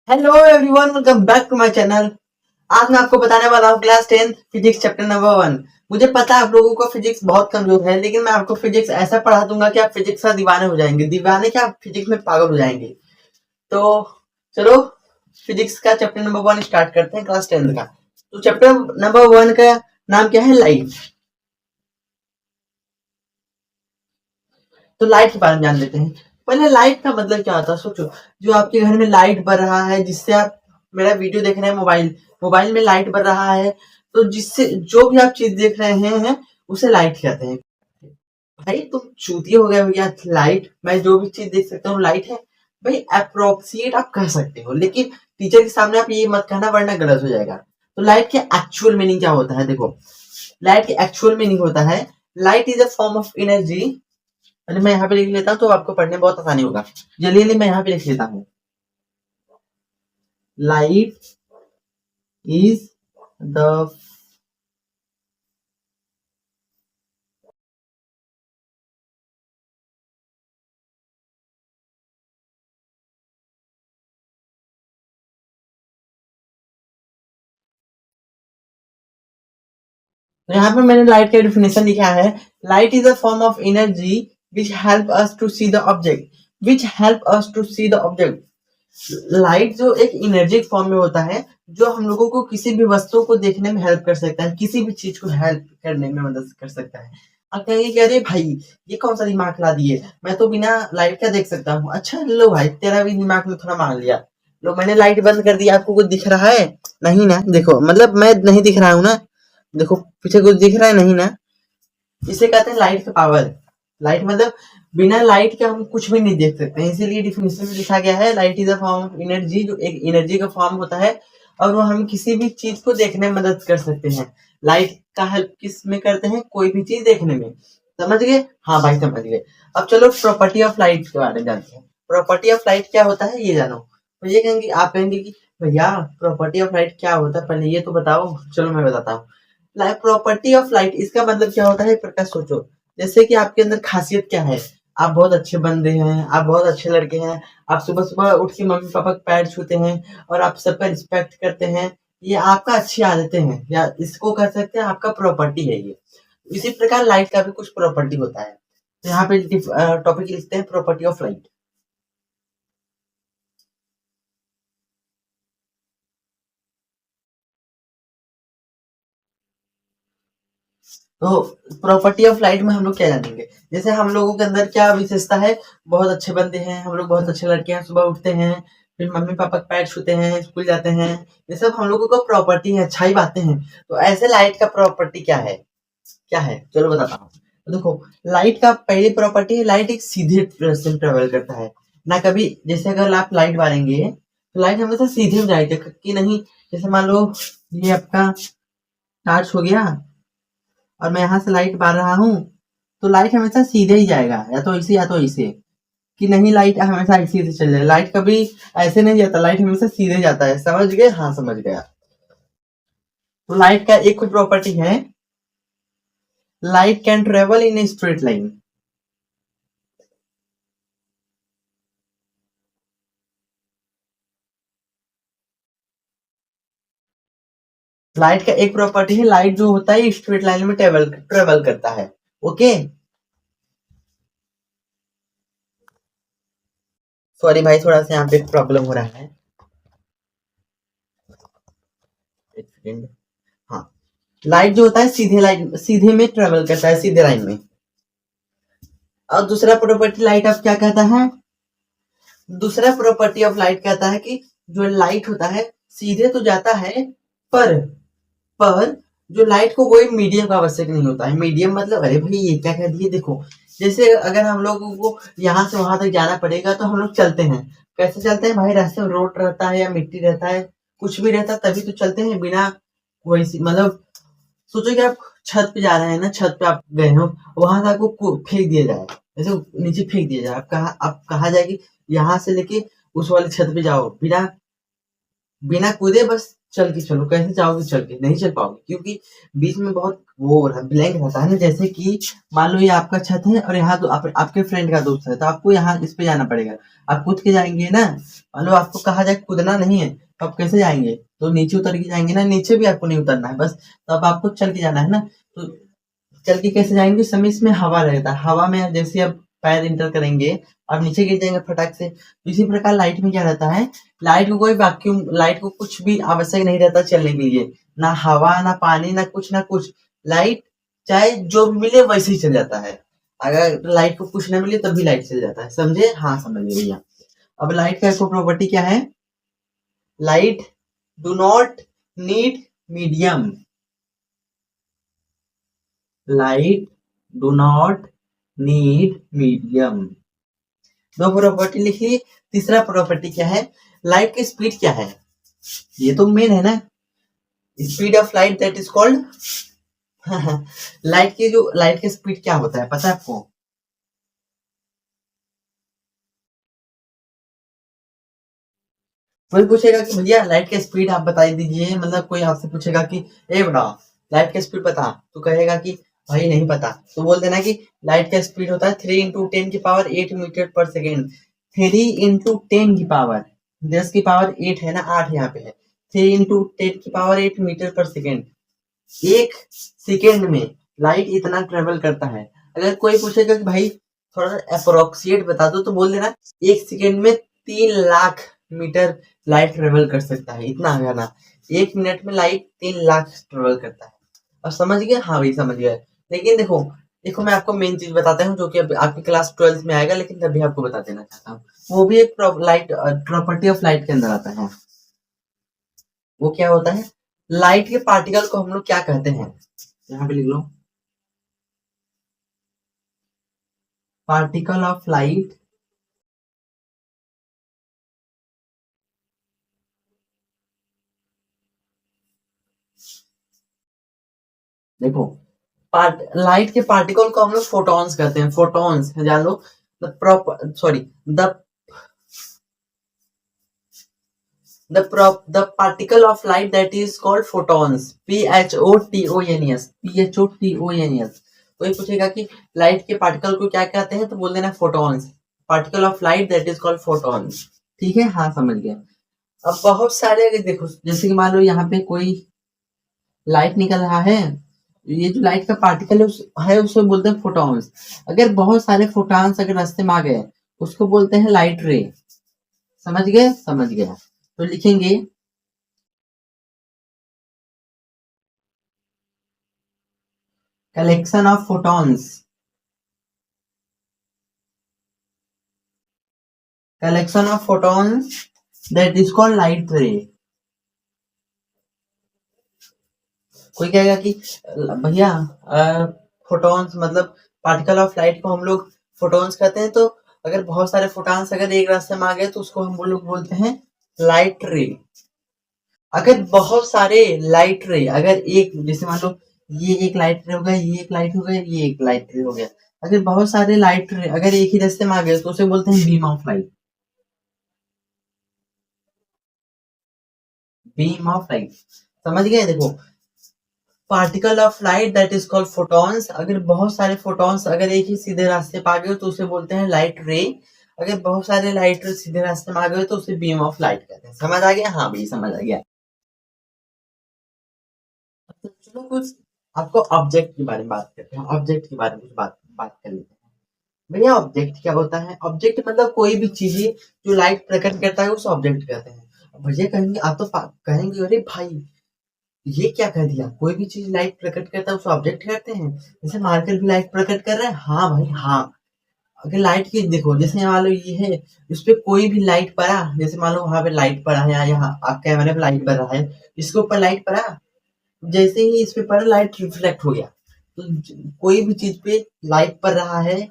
Hello everyone, welcome back to my channel. आज मैं आपको बताने वाला हूँ क्लास 10 फिजिक्स चैप्टर नंबर 1। मुझे पता है आप लोगों को फिजिक्स बहुत कमजोर है, लेकिन मैं आपको फिजिक्स ऐसा पढ़ा दूंगा कि आप फिजिक्स का दीवाने हो जाएंगे। दीवाने क्या, आप फिजिक्स में पागल हो जाएंगे। तो चलो फिजिक्स का चैप्टर नंबर 1 स्टार्ट करते हैं, क्लास 10 का। तो चैप्टर नंबर 1 का नाम क्या है? लाइट। तो लाइट के बारे में जान लेते हैं। पहले लाइट का मतलब क्या होता है सोचो। जो आपके घर में लाइट बढ़ रहा है, जिससे आप मेरा वीडियो देख रहे हैं, मोबाइल में लाइट बढ़ रहा है, तो जिससे जो भी आप चीज देख रहे हैं उसे लाइट कहते हैं। भाई तुम चूतिए हो गए भैया। लाइट, मैं जो भी चीज देख सकता हूँ लाइट है। भाई अप्रोक्सीमेट आप कह सकते हो, लेकिन टीचर के सामने आप ये मत कहना वरना गलत हो जाएगा। तो लाइट के एक्चुअल मीनिंग क्या होता है? देखो, लाइट के एक्चुअल मीनिंग होता है, light is a form of energy. अरे मैं यहाँ पे लिख लेता हूँ तो आपको पढ़ने में बहुत आसानी होगा। जल्दी मैं यहाँ पे लिख लेता हूँ। लाइट इज द, तो यहाँ पे मैंने लाइट का डिफिनेशन लिखा है। Light is a form of energy which help us to see the object. Which help us to see the object. Light जो एक एनर्जी फॉर्म में होता है, जो हम लोगों को किसी भी वस्तु को देखने में हेल्प कर सकता है, किसी भी चीज को हेल्प करने में मदद कर सकता है। आप कहेंगे कि अरे भाई ये कौन सा दिमाग ला दिए, मैं तो बिना लाइट का देख सकता हूँ। अच्छा लो भाई, तेरा भी दिमाग में थोड़ा मान लिया। लो मैंने लाइट बंद कर दिया, आपको कुछ दिख रहा है? नहीं ना, देखो मतलब मैं नहीं दिख रहा हूँ ना। देखो पीछे कुछ दिख रहा है? नहीं ना। इसे कहते हैं लाइट का पावर। लाइट मतलब बिना लाइट के हम कुछ भी नहीं देख सकते हैं, इसीलिए डिफिनेशन में लिखा गया है light is a form of energy, जो एक एनर्जी का फॉर्म होता है और वो हम किसी भी चीज को देखने में मदद कर सकते हैं। लाइट का हेल्प किस में करते हैं? कोई भी चीज देखने में। समझ गए? हाँ भाई समझ गए। अब चलो प्रॉपर्टी ऑफ लाइट के बारे में जानते हैं। प्रॉपर्टी ऑफ लाइट क्या होता है ये जानो। तो ये कहेंगे, आप कहेंगे कि भैया प्रॉपर्टी ऑफ लाइट क्या होता है, पहले ये तो बताओ। चलो मैं बताता हूँ। प्रॉपर्टी ऑफ लाइट, इसका मतलब क्या होता है? एक प्रकार सोचो, जैसे कि आपके अंदर खासियत क्या है। आप बहुत अच्छे बंदे हैं, आप बहुत अच्छे लड़के हैं। आप सुबह सुबह उठ के मम्मी पापा के पैर छूते हैं और आप सबका रिस्पेक्ट करते हैं। ये आपका अच्छी आदतें हैं, या इसको कह सकते हैं आपका प्रॉपर्टी है ये। इसी प्रकार लाइट का भी कुछ प्रॉपर्टी होता है। तो यहाँ पे टॉपिक लिखते हैं प्रॉपर्टी ऑफ लाइट। तो प्रॉपर्टी ऑफ लाइट में हम लोग क्या जानेंगे? जैसे हम लोगों के अंदर क्या विशेषता है? बहुत अच्छे बंदे हैं हम लोग, बहुत अच्छे लड़के हैं, सुबह उठते हैं, फिर मम्मी पापा के पैर छूते हैं, स्कूल जाते हैं। ये सब हम लोगों को प्रॉपर्टी है, अच्छाई बातें हैं। तो ऐसे लाइट का प्रॉपर्टी क्या है? क्या है चलो बताता हूँ। तो देखो, लाइट का पहली प्रॉपर्टी है, लाइट एक सीधे से ट्रेवल करता है। ना कभी, जैसे अगर आप लाइट मारेंगे तो लाइट हमेशा सीधे में जाएगा कि नहीं। जैसे मान लो ये आपका टार्च हो गया और मैं यहाँ से लाइट मार रहा हूँ, तो लाइट हमेशा सीधे ही जाएगा, या तो इसे या तो इसे। कि नहीं, लाइट हमेशा इसी से चल जाए। लाइट कभी ऐसे नहीं जाता, लाइट हमेशा सीधे जाता है। समझ गए? हाँ समझ गया। तो लाइट का एक प्रॉपर्टी है, light can travel in a straight line. Light का एक प्रॉपर्टी है, लाइट जो होता है स्ट्रेट लाइन में ट्रेवल ट्रेवल करता है। ओके, सॉरी भाई थोड़ा सा यहाँ पे प्रॉब्लम हो रहा है। एक सेकेंड। हाँ, लाइट जो होता है सीधे लाइन, सीधे में ट्रेवल करता है, सीधे लाइन में। और दूसरा प्रॉपर्टी लाइट अब क्या कहता है? दूसरा प्रॉपर्टी ऑफ लाइट कहता है कि जो लाइट होता है सीधे तो जाता है, पर पर जो लाइट को कोई मीडियम का आवश्यक नहीं होता है। मीडियम मतलब, अरे भाई ये क्या कह दिए। देखो, जैसे अगर हम लोगों को यहाँ से वहां तक जाना पड़ेगा तो हम लोग चलते हैं। कैसे चलते हैं भाई? रास्ते में रोड रहता है या मिट्टी रहता है, कुछ भी रहता है तभी तो चलते हैं। बिना वैसी मतलब, सोचो कि आप छत पे जा रहे हैं ना, छत पे आप गए हो, वहां से आपको फेंक दिया जाए, जैसे नीचे फेंक दिया जाए, आप कहा जाए कि यहाँ से लेके उस वाले छत पे जाओ, बिना बिना कूदे बस चल के चलो, कैसे जाओगे चल के? नहीं चल पाओगे, क्योंकि बीच में बहुत वो ब्लैंक रहता है ना। जैसे कि मान लो ये आपका छत है और यहाँ आपके फ्रेंड का दोस्त है, तो आपको यहाँ इस पे जाना पड़ेगा। आप कूद के जाएंगे ना, मान लो आपको कहा जाए कूदना नहीं है, तो आप कैसे जाएंगे? तो नीचे उतर के जाएंगे ना, नीचे भी आपको नहीं उतरना है बस, तो अब आपको चल के जाना है ना। तो चल के कैसे जाएंगे? समय इसमें हवा रहता है, हवा में जैसे आप पैर इंटर करेंगे आप नीचे गिर जाएंगे फटाक से। इसी प्रकार लाइट में क्या रहता है, लाइट को कोई वैक्यूम, लाइट को कुछ भी आवश्यक नहीं रहता चलने के लिए, ना हवा ना पानी ना कुछ ना कुछ। लाइट चाहे जो भी मिले वैसे ही चल जाता है। अगर लाइट को कुछ ना मिले तब भी लाइट चल जाता है, समझे? हाँ समझ गए भैया। अब लाइट का एक प्रॉपर्टी क्या है, light do not need medium. Light do not need medium. दो प्रॉपर्टी लिख ली। तीसरा प्रॉपर्टी क्या है, लाइट की स्पीड क्या है? ये तो मेन है ना, speed of light that is called light की स्पीड क्या होता है पता है आपको? कोई पूछेगा कि भैया लाइट का स्पीड आप बता दीजिए, मतलब कोई आपसे पूछेगा कि ए बड़ा लाइट का स्पीड बता, तो कहेगा कि भाई नहीं पता, तो बोल देना कि लाइट का स्पीड होता है 3 × 10⁸ मीटर पर सेकेंड। 3 × 10⁸, 10⁸ है ना, 8 यहाँ पे है। 3 × 10⁸ मीटर पर सेकेंड। एक सेकेंड में लाइट इतना ट्रेवल करता है। अगर कोई पूछेगा कि भाई थोड़ा अप्रोक्सीमेट बता दो, तो बोल देना 1 सेकेंड में 3 लाख मीटर लाइट ट्रेवल कर सकता है। इतना है ना, 1 मिनट में लाइट 3 लाख ट्रेवल करता है। अब समझ गए? हाँ भाई समझ गए। लेकिन देखो देखो मैं आपको मेन चीज बताता हूँ जो कि आपकी क्लास 12th में आएगा, लेकिन तभी आपको बता देना चाहता हूँ। वो भी एक लाइट प्रॉपर्टी ऑफ लाइट के अंदर आता है। वो क्या होता है, लाइट के पार्टिकल को हम लोग क्या कहते हैं? यहाँ पे लिख लो, पार्टिकल ऑफ लाइट। देखो लाइट के पार्टिकल को हम लोग फोटॉन्स कहते हैं, फोटॉन्स जान लो। The proper sorry the the particle of light that is called photons, photons। कोई पूछेगा कि लाइट के पार्टिकल को क्या कहते हैं, तो बोल देना photons. Particle of light that is called photons. ठीक है, हाँ समझ गए। अब बहुत सारे अगर देखो, जैसे कि मान लो यहाँ पे कोई लाइट निकल रहा है, ये जो लाइट का पार्टिकल है उसको बोलते हैं फोटॉन्स। अगर बहुत सारे फोटॉन्स अगर रास्ते में आ गए, उसको बोलते हैं लाइट रे। समझ गए? समझ गया। तो लिखेंगे collection of photons, collection of photons that is called light रे। कोई कहेगा कि भैया फोटॉन्स मतलब पार्टिकल ऑफ लाइट को हम लोग फोटॉन्स कहते हैं, तो अगर बहुत सारे फोटॉन्स अगर एक रास्ते में आ गए तो उसको हम लोग बोलते हैं लाइट रे। अगर बहुत सारे लाइट रे, अगर एक जैसे मान लो ये एक लाइट रे हो गया, ये एक लाइट हो गया, ये एक लाइट रे हो गया, अगर बहुत सारे लाइट रे अगर एक ही रास्ते में आ गए तो उसे बोलते हैं beam of light. Beam of light, समझ गए? देखो particle of light that is called photons. अगर बहुत सारे फोटॉन्स अगर एक ही सीधे रास्ते पे आ गए तो उसे बोलते हैं लाइट रे। अगर बहुत सारे लाइट रे सीधे रास्ते में आ गए तो उसे बीम ऑफ लाइट कहते हैं। समझ आ गया? हाँ भाई समझ आ गया। तो चलो कुछ आपको ऑब्जेक्ट के बारे में बात करते हैं, ऑब्जेक्ट के बारे में कुछ बात बात कर लेते हैं। भैया ऑब्जेक्ट क्या होता है? ऑब्जेक्ट मतलब कोई भी चीज जो लाइट प्रकट करता है उसे ऑब्जेक्ट कहते हैं। भैया कहेंगे आप तो कहेंगे अरे भाई ये क्या कह दिया, कोई भी चीज लाइट प्रकट करता है उसे ऑब्जेक्ट कहते हैं? जैसे मार्कर भी लाइट प्रकट कर रहा है, हाँ भाई हाँ। अगर लाइट की देखो, जैसे मान लो ये है, उस पे कोई भी लाइट पड़ा, जैसे मान लो वहां पे लाइट पड़ा है, यहाँ कैमरे पे लाइट पड़ रहा है, इसके ऊपर लाइट पड़ा, जैसे ही इस पे पड़ा लाइट रिफ्लेक्ट हो गया। तो कोई भी चीज पे लाइट पड़ रहा है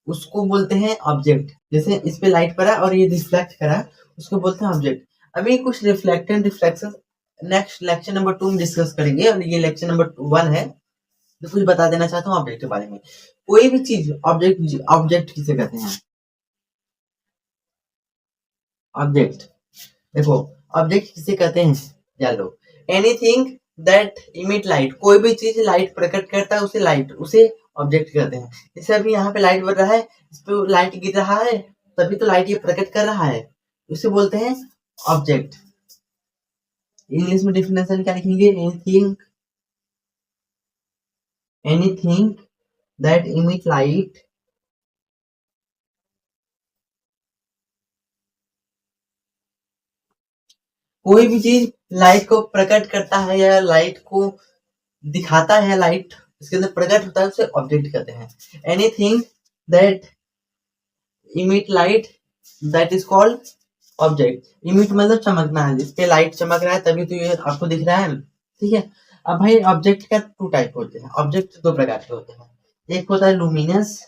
उसको बोलते हैं ऑब्जेक्ट। जैसे इस पे लाइट पड़ा और ये रिफ्लेक्ट करा, उसको बोलते हैं ऑब्जेक्ट। अभी कुछ reflected reflection next lecture number 2 में डिस्कस करेंगे, और ये लेक्चर नंबर 1 है। तो कुछ बता देना चाहता हूँ ऑब्जेक्ट के बारे में। कोई भी चीज ऑब्जेक्ट, ऑब्जेक्ट किसे कहते हैं? ऑब्जेक्ट देखो, ऑब्जेक्ट किसे कहते हैं? Yellow. Anything that emit light, कोई भी चीज लाइट प्रकट करता है उसे ऑब्जेक्ट कहते हैं। जैसे अभी यहाँ पे लाइट बढ़ रहा है, इस पे लाइट गिर रहा है, तभी तो लाइट ये प्रकट कर रहा है, उसे बोलते हैं ऑब्जेक्ट। इंग्लिश में डिफिनेशन क्या लिखेंगे? एनीथिंग दैट इमिट लाइट कोई भी चीज लाइट को प्रकट करता है या लाइट को दिखाता है, लाइट इसके अंदर प्रकट होता है, उसे ऑब्जेक्ट कहते हैं। Anything that emit light that is called object. Emit मतलब चमकना है, जिसपे लाइट चमक रहा है तभी तो ये आपको दिख रहा है, ठीक है। अब भाई ऑब्जेक्ट का टू टाइप होते हैं, ऑब्जेक्ट दो प्रकार के होते हैं। एक होता है लुमिनस,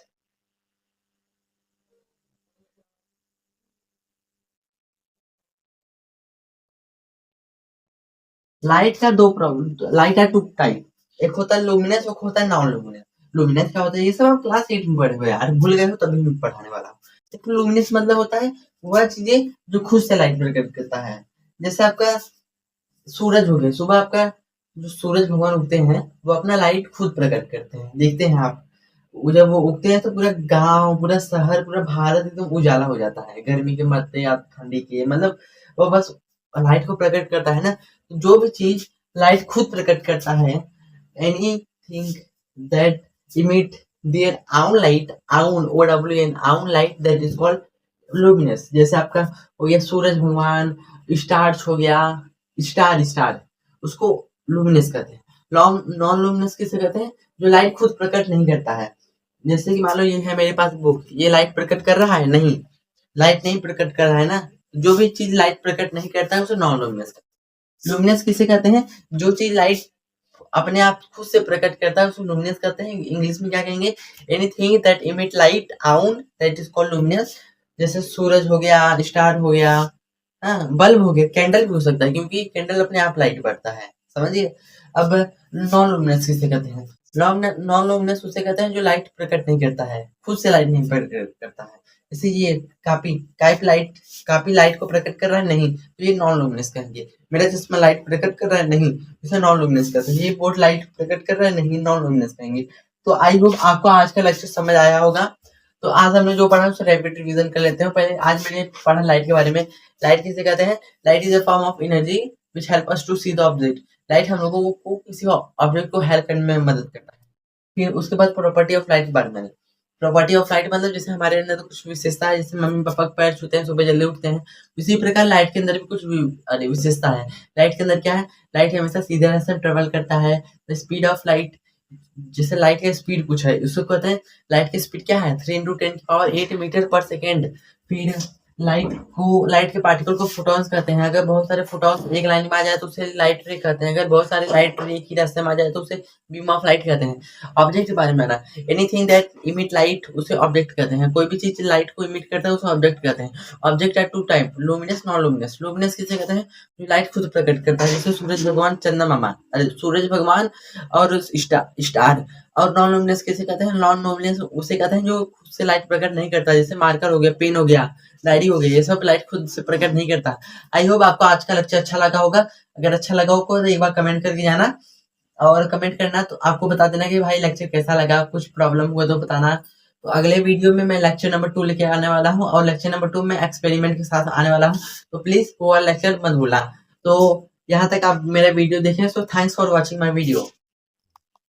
लाइट का दो प्रॉब्लम, लाइट का टू टाइप, एक होता है लुमिनस, एक होता है नॉन लुमिनस। लुमिनस क्या होता है? ये सब आप क्लास 8 में पढ़े हुए यार, भूल गए हो तभी मैं पढ़ाने वाला हूँ। एक लुमिनस मतलब होता है वह चीजें जो खुद से लाइट प्रकट करता है। जैसे आपका सूरज हो गया, सुबह आपका जो सूरज भगवान उगते हैं वो अपना लाइट खुद प्रकट करते हैं, देखते हैं आप। जब वो उगते हैं तो पूरा गांव, पूरा शहर, पूरा भारत एकदम उजाला हो जाता है, गर्मी के मध्य या ठंडी के, मतलब वो बस लाइट को प्रकट करता है ना। जो भी चीज लाइट खुद प्रकट करता है, एनीथिंग दैट इमिट देयर आउन लाइट, आउन OWN, आउन light, that is called luminous. जैसे आपका हो गया सूरज भगवान, स्टार्स हो गया, स्टार उसको लुमिनस कहते हैं। नॉन लुमिनस किसे कहते हैं? जो लाइट खुद प्रकट नहीं करता है। जैसे कि मान लो ये है मेरे पास बुक, ये लाइट प्रकट कर रहा है? नहीं, लाइट नहीं प्रकट कर रहा है ना। जो भी चीज लाइट प्रकट नहीं करता है उसे नॉन लुमिनस कहते हैं। लुमिनस किसे कहते हैं? जो चीज लाइट अपने आप खुद से प्रकट करता है उसे लुमिनस कहते हैं। इंग्लिश में क्या कहेंगे? एनीथिंग दैट इमिट लाइट आउन, दैट इज कॉल्ड लुमिनस। जैसे सूरज हो गया, स्टार हो गया, हाँ, बल्ब हो गया, कैंडल भी हो सकता है, क्योंकि कैंडल अपने आप लाइट बढ़ता है, समझिए। अब नॉन लुमिनस किसे कहते हैं? नॉन लुमिनस उसे कहते हैं जो लाइट प्रकट नहीं करता है, खुद से लाइट नहीं प्रकट करता है। जैसे ये कापी लाइट को प्रकट कर रहा है? नहीं, तो ये नॉन लुमिनस कहेंगे। मेरा चश्मा लाइट प्रकट कर रहा है? नहीं, इसे नॉन लुमिनस कहते हैं। ये बोर्ड लाइट प्रकट कर रहा है? नहीं, नॉन लुमिनस कहेंगे। तो आई होप आपको आज का लेक्चर समझ आया होगा। तो आज हमने जो पढ़ा उसे रैपिड रिवीजन कर लेते हैं। पहले आज मैंने पढ़ा लाइट के बारे में। लाइट किसे कहते हैं? Light is a form of energy which help us to see the object. Light हम लोगों को किसी ऑब्जेक्ट को हेल्प करने में मदद करता है। फिर उसके बाद प्रॉपर्टी ऑफ लाइट के बारे में। प्रॉपर्टी ऑफ लाइट मतलब जैसे हमारे अंदर तो कुछ विशेषता है, जैसे मम्मी पापा के पैर छूते हैं, सुबह जल्दी उठते हैं, इसी प्रकार लाइट के अंदर भी कुछ विशेषता है। लाइट के अंदर क्या है? लाइट हमेशा सीधे रास्ते में ट्रेवल करता है। द स्पीड ऑफ लाइट, जैसे लाइट का स्पीड कुछ है, उसको कहते हैं, लाइट की स्पीड क्या है? 3 × 10⁸ मीटर पर सेकेंड। फिर लाइट के पार्टिकल को फोटॉन्स कहते हैं। अगर बहुत सारे फोटॉन्स एक लाइन में आ जाए तो उसे लाइट रे कहते हैं। अगर बहुत सारे लाइट रे एक ही रास्ते में आ जाए तो उसे बीम ऑफ लाइट कहते हैं। ऑब्जेक्ट के बारे में ना, एनीथिंग दैट इमिट लाइट उसे ऑब्जेक्ट कहते हैं। कोई भी चीज लाइट को इमिट करता है उसे ऑब्जेक्ट कहते हैं। Object are two type, luminous, non luminous. Luminous किसे कहते हैं? जो लाइट खुद प्रकट करता है, जैसे सूरज भगवान, चंद्रमा, सूरज भगवान और स्टार। और नॉन लुमिनस किसे कहते हैं? नॉन लुमिनस उसे कहते हैं जो खुद से लाइट प्रकट नहीं करता, जैसे मार्कर हो गया, पेन हो गया, डायरी हो गई, ये सब लाइट खुद से प्रकट नहीं करता। आई होप आपको आज का लेक्चर अच्छा लगा होगा। अगर अच्छा लगा हो तो एक बार कमेंट करके जाना, और कमेंट करना तो आपको बता देना कि भाई लेक्चर कैसा लगा, कुछ प्रॉब्लम हुआ तो बताना। तो अगले वीडियो में मैं लेक्चर नंबर 2 लेके आने वाला हूँ, और लेक्चर नंबर 2 में एक्सपेरिमेंट के साथ आने वाला हूँ, तो प्लीज वो वाला लेक्चर मत भूलना। तो यहाँ तक आप मेरा वीडियो देखें, so thanks for watching my video.